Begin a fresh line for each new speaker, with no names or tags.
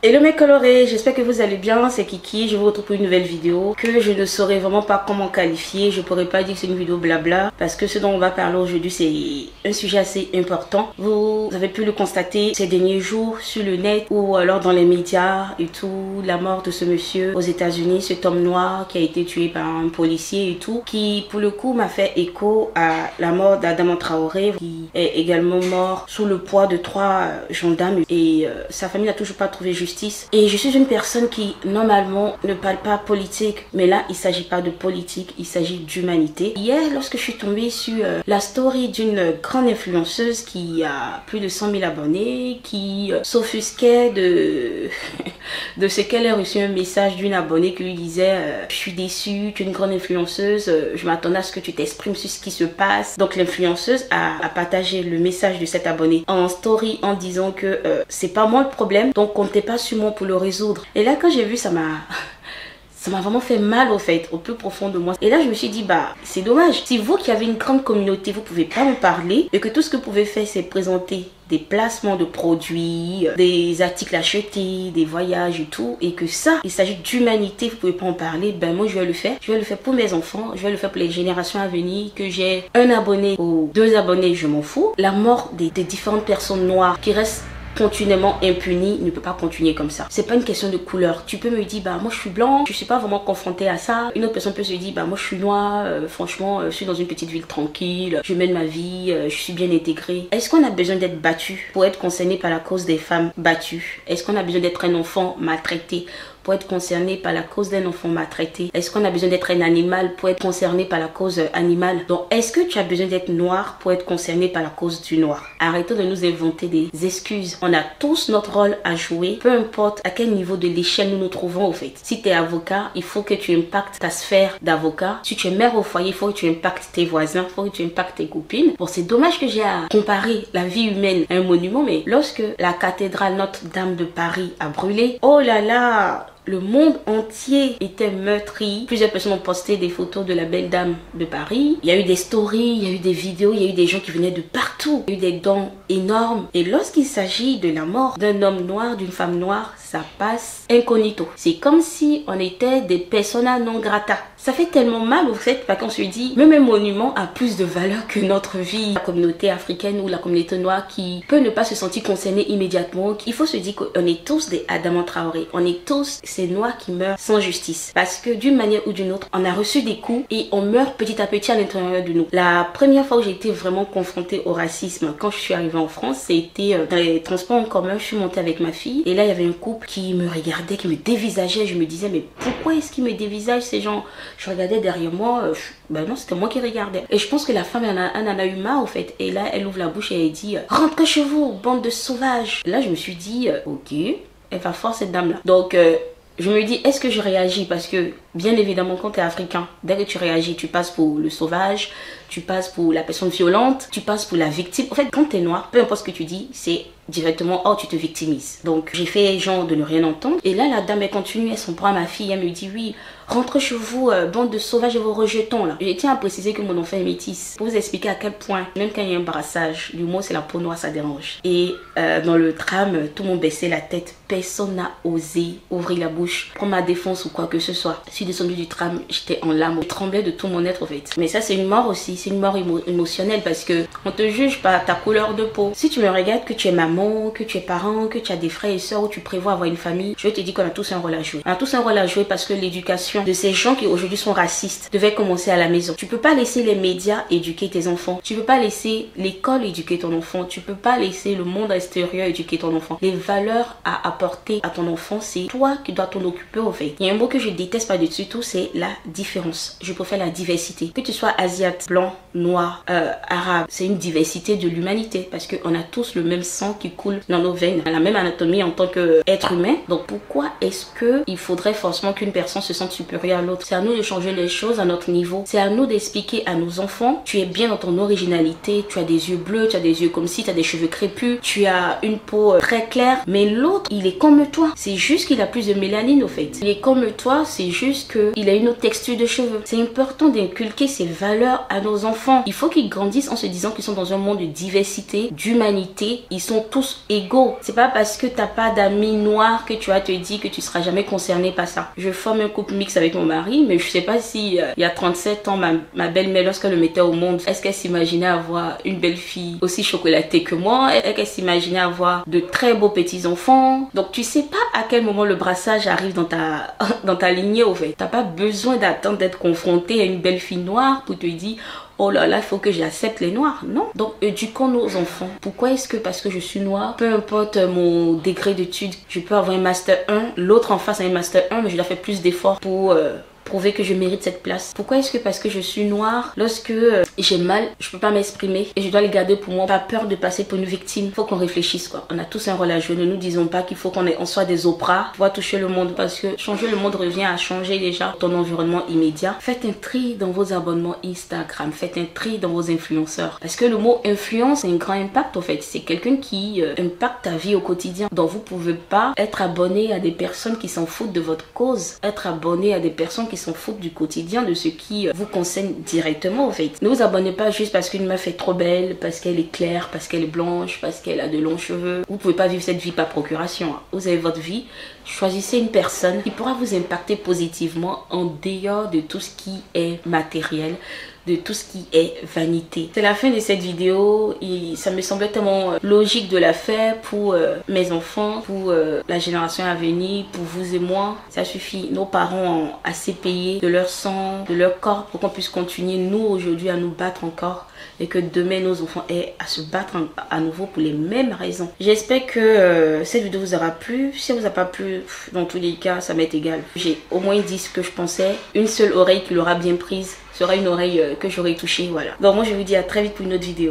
Hello mes colorés, j'espère que vous allez bien, c'est Kiki, je vous retrouve pour une nouvelle vidéo que je ne saurais vraiment pas comment qualifier, je pourrais pas dire que c'est une vidéo blabla parce que ce dont on va parler aujourd'hui c'est un sujet assez important. Vous avez pu le constater ces derniers jours sur le net ou alors dans les médias et tout, la mort de ce monsieur aux États-Unis, cet homme noir qui a été tué par un policier et tout, qui pour le coup m'a fait écho à la mort d'Adama Traoré qui est également mort sous le poids de 3 gendarmes et sa famille n'a toujours pas trouvé justice. Et je suis une personne qui normalement ne parle pas politique, mais là il s'agit pas de politique, il s'agit d'humanité. Hier lorsque je suis tombée sur la story d'une grande influenceuse qui a plus de 100 000 abonnés, qui s'offusquait de ce qu'elle a reçu un message d'une abonnée qui lui disait je suis déçue, tu es une grande influenceuse, je m'attendais à ce que tu t'exprimes sur ce qui se passe. Donc l'influenceuse a partagé le message de cette abonnée en story en disant que c'est pas moi le problème, donc comptez pas sur moi pour le résoudre. Et là quand j'ai vu ça m'a vraiment fait mal au fait, au plus profond de moi. Et là je me suis dit bah c'est dommage, si vous qui avez une grande communauté vous pouvez pas en parler et que tout ce que vous pouvez faire c'est présenter des placements de produits, des articles achetés, des voyages et tout, et que ça, il s'agit d'humanité, vous pouvez pas en parler, ben moi je vais le faire. Je vais le faire pour mes enfants, je vais le faire pour les générations à venir, que j'ai un abonné ou 2 abonnés, je m'en fous. La mort des différentes personnes noires qui restent continuellement impuni ne peut pas continuer comme ça. C'est pas une question de couleur. Tu peux me dire bah moi je suis blanc, je suis pas vraiment confrontée à ça. Une autre personne peut se dire bah moi je suis noire, franchement je suis dans une petite ville tranquille, je mène ma vie, je suis bien intégrée. Est-ce qu'on a besoin d'être battu pour être concerné par la cause des femmes battues? Est-ce qu'on a besoin d'être un enfant maltraité pour être concerné par la cause d'un enfant maltraité? Est-ce qu'on a besoin d'être un animal pour être concerné par la cause animale? Donc est-ce que tu as besoin d'être noir pour être concerné par la cause du noir? Arrêtons de nous inventer des excuses. On a tous notre rôle à jouer, peu importe à quel niveau de l'échelle nous nous trouvons au fait. Si tu es avocat, il faut que tu impactes ta sphère d'avocat. Si tu es mère au foyer, il faut que tu impactes tes voisins, il faut que tu impactes tes copines. Bon, c'est dommage que j'ai à comparer la vie humaine à un monument, mais lorsque la cathédrale Notre-Dame de Paris a brûlé, oh là là, le monde entier était meurtri. Plusieurs personnes ont posté des photos de la belle dame de Paris. Il y a eu des stories, il y a eu des vidéos, il y a eu des gens qui venaient de partout. Il y a eu des dons énormes. Et lorsqu'il s'agit de la mort d'un homme noir, d'une femme noire, ça passe incognito. C'est comme si on était des persona non grata. Ça fait tellement mal au fait parce qu'on se dit même un monument a plus de valeur que notre vie. La communauté africaine ou la communauté noire qui peut ne pas se sentir concernée immédiatement. Il faut se dire qu'on est tous des Adama Traoré. On est tous ces noirs qui meurent sans justice. Parce que d'une manière ou d'une autre, on a reçu des coups et on meurt petit à petit à l'intérieur de nous. La première fois où j'ai été vraiment confrontée au racisme quand je suis arrivée en France, c'était dans les transports en commun. Je suis montée avec ma fille et là il y avait un couple qui me regardait, qui me dévisageait. Je me disais mais pourquoi est-ce qu'ils me dévisagent ces gens? Je regardais derrière moi, ben non c'était moi qui regardais. Et je pense que la femme elle en a eu marre au fait. Et là elle ouvre la bouche et elle dit rentrez chez vous, bande de sauvages. Là je me suis dit ok, elle va fort cette dame là. Donc je me dis, est-ce que je réagis? Parce que, bien évidemment, quand tu es africain, dès que tu réagis, tu passes pour le sauvage, tu passes pour la personne violente, tu passes pour la victime. En fait, quand tu es noir, peu importe ce que tu dis, c'est directement, oh, tu te victimises. Donc, j'ai fait genre de ne rien entendre. Et là, la dame, elle continue, elle s'en prend à ma fille, elle me dit, oui, rentrez chez vous, bande de sauvages et vos rejetons, là. Je tiens à préciser que mon enfant est métisse. Pour vous expliquer à quel point, même quand il y a un brassage, l'humour, c'est la peau noire, ça dérange. Et dans le tram, tout le monde baissait la tête. Personne n'a osé ouvrir la bouche, prendre ma défense ou quoi que ce soit. Je suis descendue du tram, j'étais en larmes, je tremblais de tout mon être, en fait. Mais ça, c'est une mort aussi, c'est une mort émotionnelle parce que on te juge par ta couleur de peau. Si tu me regardes, que tu es maman, que tu es parent, que tu as des frères et sœurs ou tu prévois avoir une famille, je te dis qu'on a tous un rôle à jouer. On a tous un rôle à jouer parce que l'éducation de ces gens qui aujourd'hui sont racistes devait commencer à la maison. Tu peux pas laisser les médias éduquer tes enfants. Tu peux pas laisser l'école éduquer ton enfant. Tu peux pas laisser le monde extérieur éduquer ton enfant. Les valeurs à apporter à ton enfant, c'est toi qui dois t'en occuper au fait. Il y a un mot que je déteste par-dessus tout, c'est la différence. Je préfère la diversité. Que tu sois asiate, blanc, noir, arabe, c'est une diversité de l'humanité parce qu'on a tous le même sang qui coule dans nos veines, la même anatomie en tant qu'être humain. Donc pourquoi est-ce que il faudrait forcément qu'une personne se sente supérieure à l'autre? C'est à nous de changer les choses à notre niveau. C'est à nous d'expliquer à nos enfants, tu es bien dans ton originalité, tu as des yeux bleus, tu as des yeux comme ci, tu as des cheveux crépus, tu as une peau très claire, mais l'autre il est comme toi. C'est juste qu'il a plus de mélanine au fait. Il est comme toi, c'est juste qu'il a une autre texture de cheveux. C'est important d'inculquer ces valeurs à nos enfants. Il faut qu'ils grandissent en se disant qu'ils sont dans un monde de diversité, d'humanité. Ils sont tous égaux. C'est pas parce que t'as pas d'amis noirs que tu vas te dire que tu seras jamais concerné par ça. Je forme un couple mixte avec mon mari, mais je sais pas si il y a 37 ans, ma belle-mère, lorsqu'elle le mettait au monde, est-ce qu'elle s'imaginait avoir une belle fille aussi chocolatée que moi? Est-ce qu'elle s'imaginait avoir de très beaux petits-enfants? Donc tu sais pas à quel moment le brassage arrive dans ta lignée au fait. T'as pas besoin d'attendre d'être confronté à une belle fille noire pour te dire oh là là, il faut que j'accepte les noirs. Non. Donc, éduquons nos enfants. Pourquoi est-ce que parce que je suis noire, peu importe mon degré d'études, je peux avoir un master 1, l'autre en face a un master 1, mais je dois faire plus d'efforts pour prouver que je mérite cette place. Pourquoi est-ce que parce que je suis noire, lorsque j'ai mal, je peux pas m'exprimer et je dois les garder pour moi, pas peur de passer pour une victime? Faut qu'on réfléchisse quoi. On a tous un rôle à jouer. Ne nous disons pas qu'il faut qu'on soit des Oprah pour pouvoir toucher le monde, parce que changer le monde revient à changer déjà ton environnement immédiat. Faites un tri dans vos abonnements Instagram, faites un tri dans vos influenceurs, parce que le mot influence a un grand impact en fait. C'est quelqu'un qui impacte ta vie au quotidien. Donc vous pouvez pas être abonné à des personnes qui s'en foutent de votre cause, être abonné à des personnes qui s'en foutent du quotidien, de ce qui vous concerne directement en fait. Ne vous abonnez pas juste parce qu'une meuf est trop belle, parce qu'elle est claire, parce qu'elle est blanche, parce qu'elle a de longs cheveux. Vous pouvez pas vivre cette vie par procuration. Vous avez votre vie. Choisissez une personne qui pourra vous impacter positivement en dehors de tout ce qui est matériel, de tout ce qui est vanité. C'est la fin de cette vidéo et ça me semblait tellement logique de la faire pour mes enfants, pour la génération à venir, pour vous et moi. Ça suffit. Nos parents ont assez payé de leur sang, de leur corps pour qu'on puisse continuer nous aujourd'hui à nous battre encore et que demain nos enfants aient à se battre à nouveau pour les mêmes raisons. J'espère que cette vidéo vous aura plu. Si ça vous a pas plu, dans tous les cas, ça m'est égal. J'ai au moins dit ce que je pensais. Une seule oreille qui l'aura bien prise sera une oreille que j'aurai touchée, voilà. Donc moi je vous dis à très vite pour une autre vidéo.